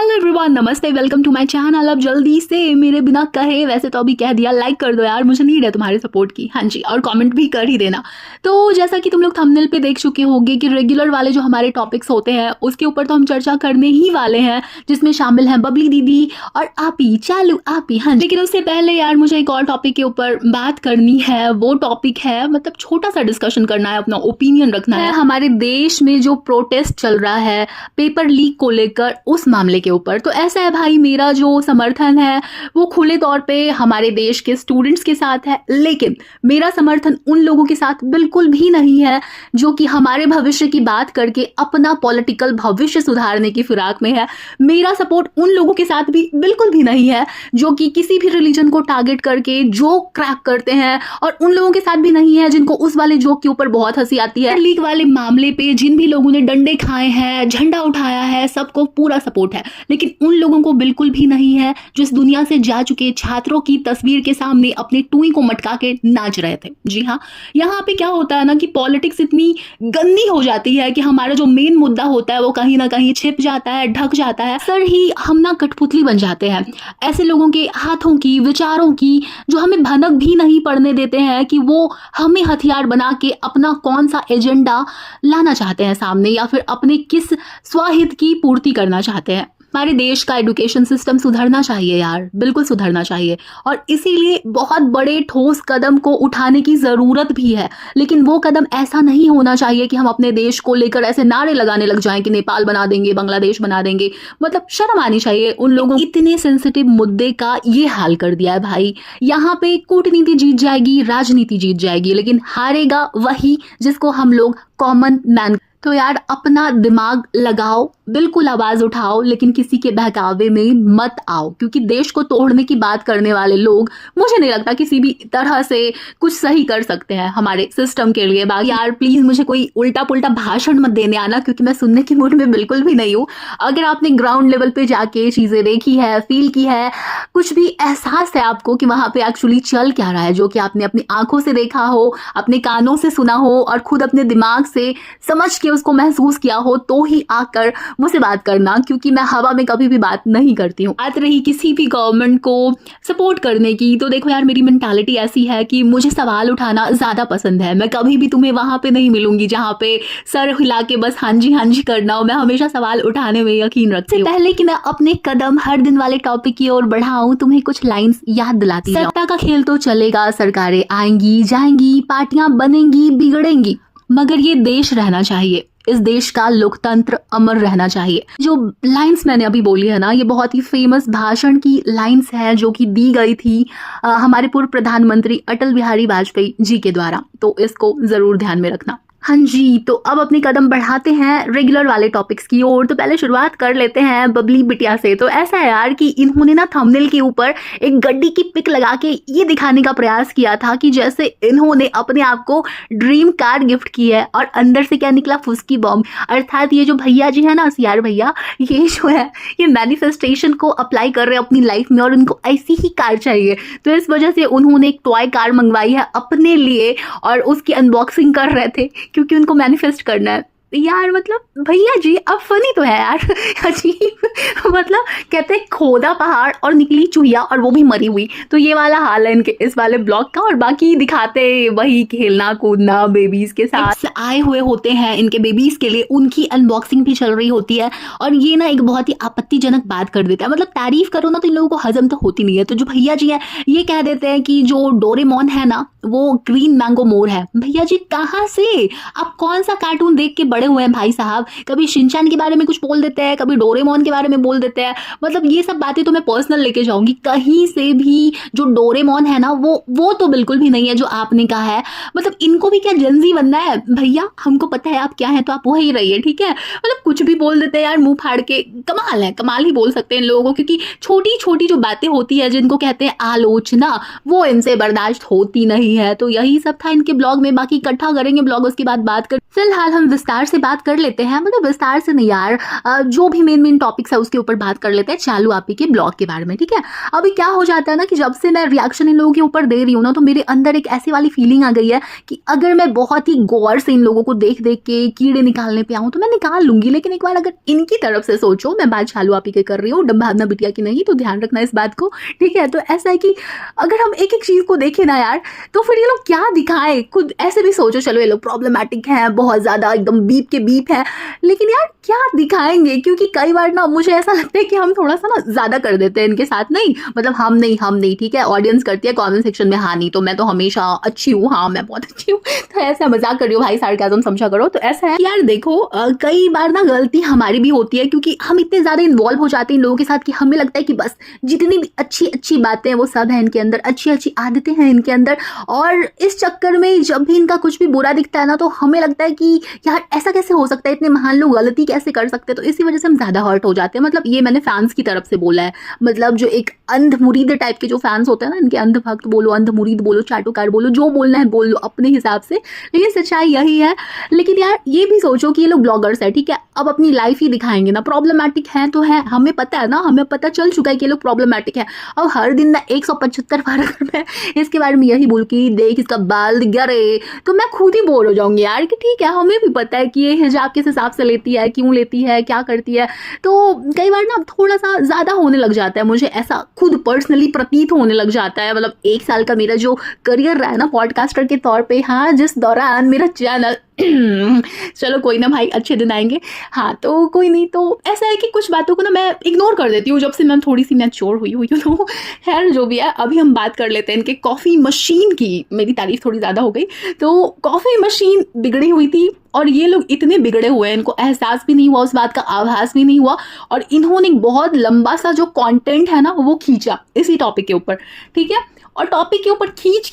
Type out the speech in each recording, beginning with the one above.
Hello everyone, नमस्ते, welcome to my channel. अब जल्दी से मेरे बिना कहे, वैसे तो अभी कह दिया, लाइक कर दो यार, मुझे नीड है तुम्हारे सपोर्ट की। हाँ जी, और कमेंट भी कर ही देना। तो जैसा कि तुम लोग थंबनेल पे देख चुके होंगे कि रेगुलर वाले जो हमारे टॉपिक्स होते हैं उसके ऊपर तो हम चर्चा करने ही वाले हैं, जिसमें शामिल हैं बबली दीदी और आपी, चालू आपी। हाँ, लेकिन उससे पहले यार मुझे एक और टॉपिक के ऊपर बात करनी है। वो टॉपिक है, मतलब छोटा सा डिस्कशन करना है, अपना ओपिनियन रखना है हमारे देश में जो प्रोटेस्ट चल रहा है पेपर लीक को लेकर, उस मामले के ऊपर। तो ऐसा है भाई, मेरा जो समर्थन है वो खुले तौर पे हमारे देश के स्टूडेंट्स के साथ है, लेकिन मेरा समर्थन उन लोगों के साथ बिल्कुल भी नहीं है जो कि हमारे भविष्य की बात करके अपना पॉलिटिकल भविष्य सुधारने की फिराक में है। मेरा सपोर्ट उन लोगों के साथ भी बिल्कुल भी नहीं है जो कि किसी भी रिलीजन को टारगेट करके जोक क्रैक करते हैं, और उन लोगों के साथ भी नहीं है जिनको उस वाले जोक के ऊपर बहुत हंसी आती है। लीक वाले मामले पे जिन भी लोगों ने डंडे खाए हैं, झंडा उठाया है, सबको पूरा सपोर्ट है, लेकिन उन लोगों को बिल्कुल भी नहीं है जो इस दुनिया से जा चुके छात्रों की तस्वीर के सामने अपने टुई को मटका के नाच रहे थे। जी हाँ, यहाँ पे क्या होता है ना कि पॉलिटिक्स इतनी गंदी हो जाती है कि हमारा जो मेन मुद्दा होता है वो कहीं ना कहीं छिप जाता है, ढक जाता है। सर ही हम ना कठपुतली बन जाते हैं ऐसे लोगों के हाथों की, विचारों की, जो हमें भनक भी नहीं पड़ने देते हैं कि वो हमें हथियार बना के अपना कौन सा एजेंडा लाना चाहते हैं सामने, या फिर अपने किस स्वाहित की पूर्ति करना चाहते हैं। हमारे देश का एजुकेशन सिस्टम सुधरना चाहिए यार, बिल्कुल सुधरना चाहिए, और इसीलिए बहुत बड़े ठोस कदम को उठाने की ज़रूरत भी है। लेकिन वो कदम ऐसा नहीं होना चाहिए कि हम अपने देश को लेकर ऐसे नारे लगाने लग जाएं कि नेपाल बना देंगे, बांग्लादेश बना देंगे। मतलब शर्म आनी चाहिए उन लोगों। इतने सेंसिटिव मुद्दे का ये हाल कर दिया है भाई। यहाँ पे कूटनीति जीत जाएगी, राजनीति जीत जाएगी, लेकिन हारेगा वही जिसको हम लोग कॉमन मैन। तो यार अपना दिमाग लगाओ, बिल्कुल आवाज उठाओ, लेकिन किसी के बहकावे में मत आओ, क्योंकि देश को तोड़ने की बात करने वाले लोग मुझे नहीं लगता किसी भी तरह से कुछ सही कर सकते हैं हमारे सिस्टम के लिए। बाकी यार प्लीज मुझे कोई उल्टा पुल्टा भाषण मत देने आना, क्योंकि मैं सुनने की मूड में बिल्कुल भी नहीं हूँ। अगर आपने ग्राउंड लेवल पे जाके चीजें देखी है, फील की है, कुछ भी एहसास है आपको कि वहां पे एक्चुअली चल क्या रहा है, जो कि आपने अपनी आंखों से देखा हो, अपने कानों से सुना हो, और खुद अपने दिमाग से समझ के उसको महसूस किया हो, तो ही आकर मुझसे बात करना, क्योंकि मैं हवा में कभी भी बात नहीं करती हूँ। बात रही किसी भी गवर्नमेंट को सपोर्ट करने की, तो देखो यार मेरी मेंटालिटी ऐसी है कि मुझे सवाल उठाना ज्यादा पसंद है। मैं कभी भी तुम्हें वहां पे नहीं मिलूंगी जहां पे सर हिला के बस हाँ जी करना हो। मैं हमेशा सवाल उठाने में यकीन रखती हूँ। पहले कि मैं अपने कदम हर दिन वाले टॉपिक की ओर बढ़ाऊं, तुम्हें कुछ लाइन्स याद दिलाती हूं। सत्ता का खेल तो चलेगा, सरकारें आएंगी जाएंगी, पार्टियां बनेंगी बिगड़ेंगी, मगर ये देश रहना चाहिए, इस देश का लोकतंत्र अमर रहना चाहिए। जो लाइंस मैंने अभी बोली है ना, ये बहुत ही फेमस भाषण की लाइंस है जो कि दी गई थी हमारे पूर्व प्रधानमंत्री अटल बिहारी वाजपेयी जी के द्वारा। तो इसको जरूर ध्यान में रखना। हाँ जी, तो अब अपने कदम बढ़ाते हैं रेगुलर वाले टॉपिक्स की ओर। तो पहले शुरुआत कर लेते हैं बबली बिटिया से। तो ऐसा है यार कि इन्होंने ना थंबनेल के ऊपर एक गड्डी की पिक लगा के ये दिखाने का प्रयास किया था कि जैसे इन्होंने अपने आप को ड्रीम कार गिफ्ट की है, और अंदर से क्या निकला, फुसकी बॉम्ब। अर्थात ये जो भैया जी है ना, सियार भैया, ये जो है ये मैनिफेस्टेशन को अप्लाई कर रहे हैं अपनी लाइफ में, और उनको ऐसी ही कार चाहिए। तो इस वजह से उन्होंने एक टॉय कार मंगवाई है अपने लिए, और उसकी अनबॉक्सिंग कर रहे थे क्योंकि उनको मैनिफेस्ट करना है। यार मतलब भैया जी अब फनी तो है यार, अजीब। मतलब कहते हैं खोदा पहाड़ और निकली चूहिया, और वो भी मरी हुई। तो ये वाला हाल है इनके इस वाले ब्लॉग का। और बाकी दिखाते वही खेलना कूदना बेबीज के साथ आए हुए होते हैं, इनके बेबीज के लिए उनकी अनबॉक्सिंग भी चल रही होती है। और ये ना एक बहुत ही आपत्तिजनक बात कर देता है। मतलब तारीफ करो ना तो इन लोगों को हजम तो होती नहीं है। तो जो भैया जी है ये कह देते हैं कि जो डोरेमोन है ना वो ग्रीन मैंगो मोर है। भैया जी कहाँ से, आप कौन सा कार्टून देख के बड़े हुए हैं भाई साहब? कभी शिनचैन के बारे में कुछ बोल देते हैं, कभी डोरेमोन के बारे में बोल देते हैं। मतलब ये सब बातें तो मैं पर्सनल लेके जाऊंगी। कहीं से भी जो डोरेमोन है ना वो तो बिल्कुल भी नहीं है जो आपने कहा है। मतलब इनको भी क्या जेंजी बनना है? भैया हमको पता है आप क्या है, तो आप वही रहिए, ठीक है। मतलब कुछ भी बोल देते हैं यार मुंह फाड़ के। कमाल है, कमाल ही बोल सकते हैं इन लोगों को, क्योंकि छोटी छोटी जो बातें होती है जिनको कहते हैं आलोचना, वो इनसे बर्दाश्त होती नहीं है। तो यही सब था इनके ब्लॉग में। बाकी इकट्ठा करेंगे ब्लॉग, उसके बाद बात कर। फिलहाल हम विस्तार से बात कर लेते हैं, मतलब विस्तार से नहीं यार, जो भी मेन टॉपिक्स है उसके ऊपर बात कर लेते हैं चालू आपी के ब्लॉग के बारे में, ठीक है। अभी क्या हो जाता है ना कि जब से मैं रिएक्शन इन लोगों के ऊपर दे रही हूँ ना, तो मेरे अंदर एक ऐसी वाली फीलिंग आ गई है कि अगर मैं बहुत ही गौर से इन लोगों को देख देख के कीड़े निकालने पे आऊँ तो मैं निकाल लूंगी, लेकिन एक बार अगर इनकी तरफ से सोचो, मैं बात चालू आपी के कर रही हूँ, डम्भावना बिटिया की नहीं, तो ध्यान रखना इस बात को, ठीक है। तो ऐसा है कि अगर हम एक एक चीज को देखें ना यार, तो फिर ये लोग क्या दिखाएं, खुद ऐसे भी सोचो, चलो ये लोग प्रॉब्लमेटिक हैं, बहुत ज्यादा एकदम बीप के बीप है, लेकिन यार क्या दिखाएंगे, क्योंकि कई बार ना मुझे ऐसा लगता है कि हम थोड़ा सा ना ज्यादा कर देते हैं इनके साथ, नहीं मतलब हम नहीं, ठीक है, ऑडियंस करती है कमेंट सेक्शन में, हाँ नहीं तो मैं तो हमेशा अच्छी हूँ, हाँ मैं बहुत अच्छी हूँ, तो ऐसा मजाक कर रही हूँ भाई, सार्काज़म समझा करो। तो ऐसा है यार, देखो कई बार ना गलती हमारी भी होती है, क्योंकि हम इतने ज्यादा इन्वॉल्व हो जाते हैं इन लोगों के साथ कि हमें लगता है कि बस जितनी भी अच्छी अच्छी बातें हैं वो सब है इनके अंदर, अच्छी अच्छी आदतें हैं इनके अंदर, और इस चक्कर में जब भी इनका कुछ भी बुरा दिखता है ना, तो हमें लगता है कि यार ऐसा कैसे हो सकता है, इतने महान लोग गलती कैसे कर सकते हैं, तो इसी वजह से हम ज्यादा हर्ट हो जाते हैं। मतलब ये मैंने फैंस की तरफ से बोला है, मतलब जो एक अंध मुरीद टाइप के जो फैंस होते हैं ना, इनके अंध भक्त बोलो, अंध मुरीद बोलो, चाटुकार बोलो, जो बोलना है बोल लो अपने हिसाब से, लेकिन सच्चाई यही है। लेकिन यार ये भी सोचो कि ये लोग ब्लॉगर्स है, ठीक है, अब अपनी लाइफ ही दिखाएंगे ना, प्रॉब्लमेटिक है तो है, हमें पता है ना, हमें पता चल चुका है कि ये लोग प्रॉब्लमेटिक है। अब हर दिन मैं 175 बार अगर मैं इसके बारे में यही बोल कि देख इसका बाल दिख गया रे, तो मैं खुद ही बोर हो जाऊंगी यार कि ठीक है, हमें भी पता है कि ये हिजाब किस हिसाब से लेती है, क्यों लेती है, क्या करती है, तो कई बार ना थोड़ा सा ज्यादा होने लग जाता है, मुझे ऐसा खुद पर्सनली प्रतीत होने लग जाता है। मतलब 1 साल का मेरा जो करियर रहा है ना पॉडकास्टर के तौर पे, हाँ, जिस दौरान मेरा चैनल चलो कोई ना भाई, अच्छे दिन आएंगे, हाँ तो कोई नहीं, तो ऐसा है कि कुछ बातों को ना मैं इग्नोर कर देती हूँ जब से मैं थोड़ी सी मैच्योर हुई हूँ, तो खैर जो भी है, अभी हम बात कर लेते हैं इनके कॉफ़ी मशीन की। मेरी तारीफ थोड़ी ज़्यादा हो गई, तो कॉफ़ी मशीन बिगड़ी हुई थी और ये लोग इतने बिगड़े हुए हैं, इनको एहसास भी नहीं हुआ, उस बात का आभास भी नहीं हुआ, और इन्होंने बहुत लंबा सा जो कंटेंट है ना वो खींचा इसी टॉपिक के ऊपर, ठीक है, और टॉपिक के ऊपर खींच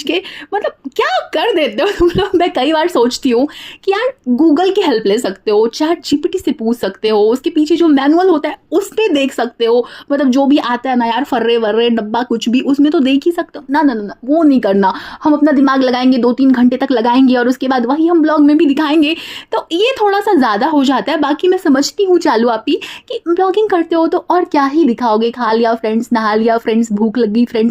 के मतलब क्या कर देते हो तुम लोग। मैं कई बार सोचती हूँ कि यार गूगल की हेल्प ले सकते हो, चैट जीपीटी से पूछ सकते हो, उसके पीछे जो मैनुअल होता है उस पर देख सकते हो, मतलब जो भी आता है ना यार, फर्रे वर्रे डब्बा कुछ भी, उसमें तो देख ही सकते हो ना। ना ना ना, वो नहीं करना, हम अपना दिमाग लगाएंगे 2-3 घंटे तक लगाएंगे और उसके बाद वही हम ब्लॉग में भी दिखाएंगे, तो ये थोड़ा सा ज़्यादा हो जाता है। बाकी मैं समझती हूँ चालू आपी कि ब्लॉगिंग करते हो तो और क्या ही दिखाओगे, खा लिया फ्रेंड्स, नहा लिया फ्रेंड्स, भूख लगी फ्रेंड्स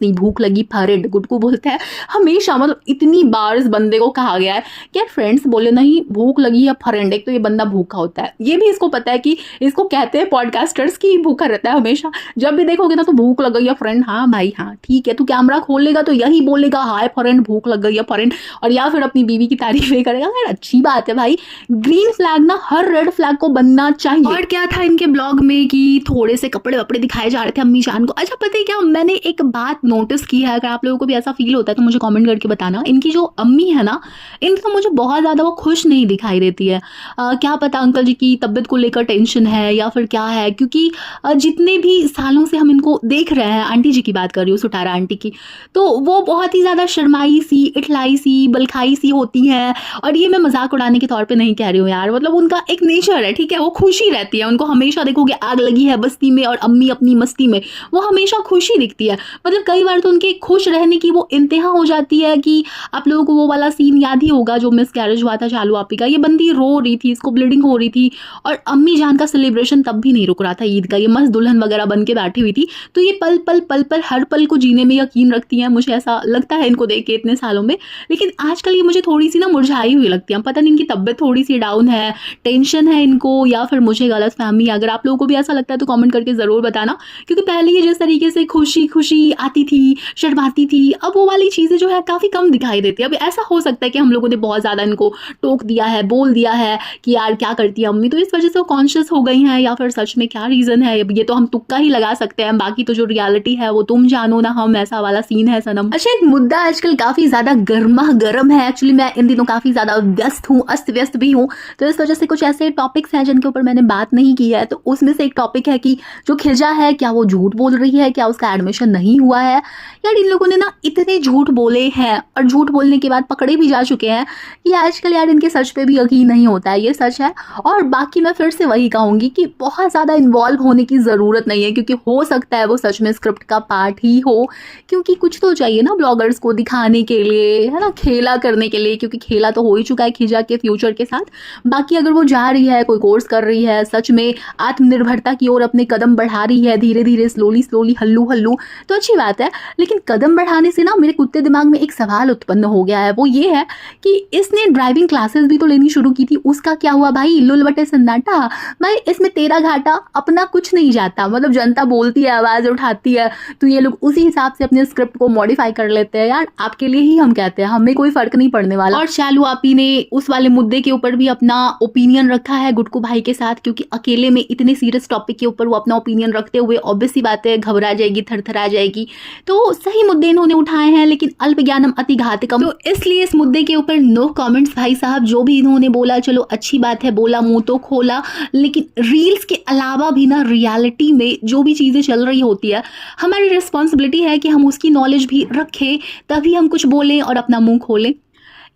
नहीं भूख लगी फरेंड, गुटकू बोलते हैं हमेशा, मतलब इतनी बार इस बंदे को कहा गया है कि यार फ्रेंड्स बोले नहीं, भूख लगी या फरेंड, एक तो ये बंदा भूखा होता है, ये भी इसको पता है कि इसको कहते हैं पॉडकास्टर्स की भूखा रहता है हमेशा, जब भी देखोगे ना तो भूख लग गई या फ्रेंड, हाँ भाई हाँ ठीक है, तू कैमरा खोल लेगा तो यही बोलेगा हाय फ्रेंड, भूख लग गई या फ्रेंड, और या फिर अपनी बीवी की तारीफ ही करेगा। यार अच्छी बात है भाई, ग्रीन फ्लैग ना हर रेड फ्लैग को बनना चाहिए। और क्या था इनके ब्लॉग में कि थोड़े से कपड़े वपड़े दिखाए जा रहे थे अम्मी जान को। अच्छा पता है क्या, मैंने एक बात नोटिस की है, अगर आप लोगों को भी ऐसा फील होता है तो मुझे कमेंट करके बताना, इनकी जो अम्मी है ना, इनको मुझे बहुत ज़्यादा वो खुश नहीं दिखाई देती है। क्या पता अंकल जी की तबीयत को लेकर टेंशन है या फिर क्या है, क्योंकि जितने भी सालों से हम इनको देख रहे हैं, आंटी जी की बात कर रही हूँ, सुटारा आंटी की, तो वो बहुत ही ज़्यादा शर्माई सी, इठलाई सी, बलखाई सी होती है। और ये मैं मजाक उड़ाने के तौर पे नहीं कह रही हूँ यार, मतलब उनका एक नेचर है, ठीक है, वो खुशी रहती है, उनको हमेशा देखोगे आग लगी है बस्ती में और अम्मी अपनी मस्ती में, वो हमेशा खुशी दिखती है। मतलब कई बार तो उनके खुश रहने की वो इंतहा हो जाती है कि आप लोगों को वो वाला सीन याद ही होगा जो मिस कैरेज हुआ था चालू आपी का, ये बंदी रो रही थी, इसको ब्लीडिंग हो रही थी, और अम्मी जान का सेलिब्रेशन तब भी नहीं रुक रहा था ईद का, ये मस्त दुल्हन वगैरह बन के बैठी हुई थी। तो ये पल पल हर पल को जीने में यकीन रखती हैं, मुझे ऐसा लगता है इनको देख के इतने सालों में। लेकिन आजकल ये मुझे थोड़ी सी ना मुरझाई हुई लगती है, पता नहीं इनकी तबीयत थोड़ी सी डाउन है, टेंशन है इनको, या फिर मुझे गलत फहमी। अगर आप लोगों को भी ऐसा लगता है तो कमेंट करके ज़रूर बताना, क्योंकि पहले ये जिस तरीके से खुशी खुशी आती थी, शर्माती थी, अब वो वाली चीज़ें जो है काफ़ी कम दिखाई देती है। अब ऐसा हो सकता है कि हम लोगों ने बहुत ज़्यादा इनको टोक दिया है, बोल दिया है कि यार क्या करती है अम्मी, तो इस वजह से वो कॉन्शियस हो गई हैं, या फिर सच में क्या रीज़न है, ये तो हम तुक्का ही लगा सकते हैं, बाकी तो जो रियलिटी है वो तुम जानो ना हम, ऐसा वाला सीन है सनम। अच्छा एक मुद्दा आजकल काफ़ी ज़्यादा गर्मा गर्म है, एक्चुअली मैं इन दिनों काफ़ी ज़्यादा व्यस्त हूँ, अस्त व्यस्त भी हूँ, तो इस वजह से कुछ ऐसे टॉपिक्स हैं जिनके ऊपर मैंने बात नहीं की है। तो उसमें से एक टॉपिक है कि जो खिजा है क्या वो झूठ बोल रही है, क्या उसका एडमिशन नहीं हुआ है। यार इन लोगों ने ना इतने झूठ बोले हैं और झूठ बोलने के बाद पकड़े भी भी जा चुके हैं कि आजकल यार इनके सच पे भी यकीन नहीं होता है, ये सच है। और बाकी मैं फिर से वही कहूँगी कि बहुत ज़्यादा इन्वॉल्व होने की ज़रूरत नहीं है, क्योंकि हो सकता है वो सच में स्क्रिप्ट का पार्ट ही हो, क्योंकि कुछ तो चाहिए ना ब्लॉगर्स को दिखाने के लिए, है ना, खेला करने के लिए, क्योंकि खेला तो हो ही चुका है खिजा के फ्यूचर के साथ। बाकी अगर वो जा रही है, कोई कोर्स कर रही है, सच में आत्मनिर्भरता की ओर अपने कदम बढ़ा रही है, धीरे धीरे स्लोली स्लोली हल्लू हल्लू, तो अच्छी बात है। लेकिन कदम बढ़ाने से ना मेरे कुत्ते दिमाग में एक सवाल उत्पन्न हो गया है, वो ये है कि इसने ड्राइविंग क्लासेस भी तो लेनी शुरू की थी, उसका क्या हुआ भाई? लुल बटे सन्नाटा। भाई इसमें तेरा घाटा, अपना कुछ नहीं जाता। मतलब जनता बोलती है, आवाज उठाती है, तो ये लोग उसी हिसाब से अपने स्क्रिप्ट को मॉडिफाई कर लेते हैं। यार आपके लिए ही हम कहते हैं, हमें कोई फर्क नहीं पड़ने वाला। और चालू आपी ने उस वाले मुद्दे के ऊपर भी अपना ओपिनियन रखा है गुटकू भाई के साथ, क्योंकि अकेले में इतने सीरियस टॉपिक के ऊपर वो अपना ओपिनियन रखते हुए ऑब्वियस सी बात है घबरा जाएगी, थरथरा जाएगी। तो सही मुद्दे इन्होंने उठाए हैं, लेकिन अल्प ज्ञानम अति घातकम, तो इसलिए इस मुद्दे के ऊपर नो कमेंट्स भाई साहब। जो भी इन्होंने बोला चलो अच्छी बात है, बोला मुंह तो खोला, लेकिन रील्स के अलावा भी ना रियलिटी में जो भी चीज़ें चल रही होती है, हमारी रिस्पॉन्सिबिलिटी है कि हम उसकी नॉलेज भी रखें, तभी हम कुछ बोलें और अपना मुंह खोलें।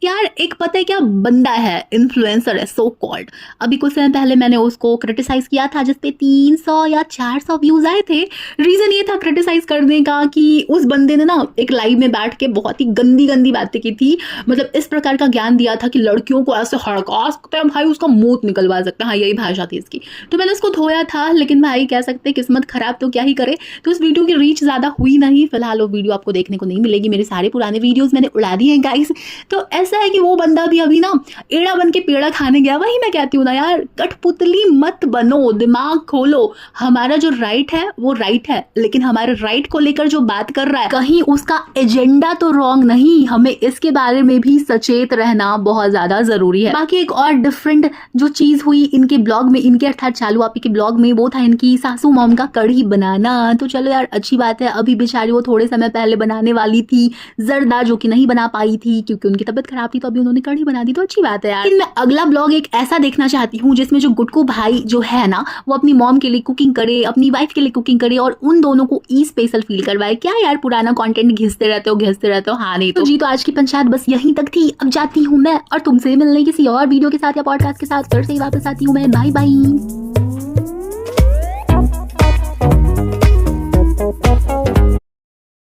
यार एक पता है क्या बंदा है, इन्फ्लुएंसर है सो कॉल्ड, अभी कुछ समय पहले मैंने उसको क्रिटिसाइज किया था जिसपे 300 या 400 व्यूज आए थे। रीजन ये था क्रिटिसाइज करने का कि उस बंदे ने ना एक लाइव में बैठ के बहुत ही गंदी गंदी बातें की थी। मतलब इस प्रकार का ज्ञान दिया था कि लड़कियों को ऐसे हड़का सकते हैं भाई, उसका मूत निकलवा सकते हैं। हाँ यही भाषा थी इसकी। तो मैंने उसको धोया था, लेकिन भाई कह सकते किस्मत खराब तो क्या ही करे। तो उस वीडियो की रीच ज्यादा हुई नहीं, फिलहाल वो वीडियो आपको देखने को नहीं मिलेगी। मेरे सारे पुराने वीडियोज मैंने उड़ा दिए हैं गाइस। तो ऐसा है कि वो बंदा भी अभी ना एड़ा बन के पेड़ा खाने गया। वही मैं कहती हूँ ना यार, कठपुतली मत बनो, दिमाग खोलो। हमारा जो राइट है वो राइट है, लेकिन हमारे राइट को लेकर जो बात कर रहा है कहीं उसका एजेंडा तो रॉन्ग नहीं। हमें इसके बारे में भी सचेत रहना बहुत ज्यादा जरूरी है। बाकी एक और डिफरेंट जो चीज हुई इनके ब्लॉग में, इनके अर्थात चालू आपी के ब्लॉग में, वो था इनकी सासू मॉम का कढ़ी बनाना। तो चलो यार अच्छी बात है, अभी बेचारी वो थोड़े समय पहले बनाने वाली थी जर्दा, जो कि नहीं बना पाई थी क्योंकि उनकी तबीयत खराब थी, तो अभी उन्होंने कढ़ी बना दी, तो अच्छी बात है यार। लेकिन मैं अगला ब्लॉग एक ऐसा देखना चाहती हूँ जिसमें जो गुटकू भाई जो है ना, वो अपनी मॉम के लिए कुकिंग करे, अपनी वाइफ के लिए कुकिंग करे और उन दोनों को ई स्पेशल फील करवाए। क्या यार पुराना कंटेंट घिसते रहते हो। हाँ नहीं तो जी, तो आज की पंचायत बस यहीं तक थी। अब जाती हूँ मैं, और तुमसे मिलने किसी और वीडियो के साथ या पॉडकास्ट के साथ फिर से ही वापस आती हूँ मैं। Bye bye.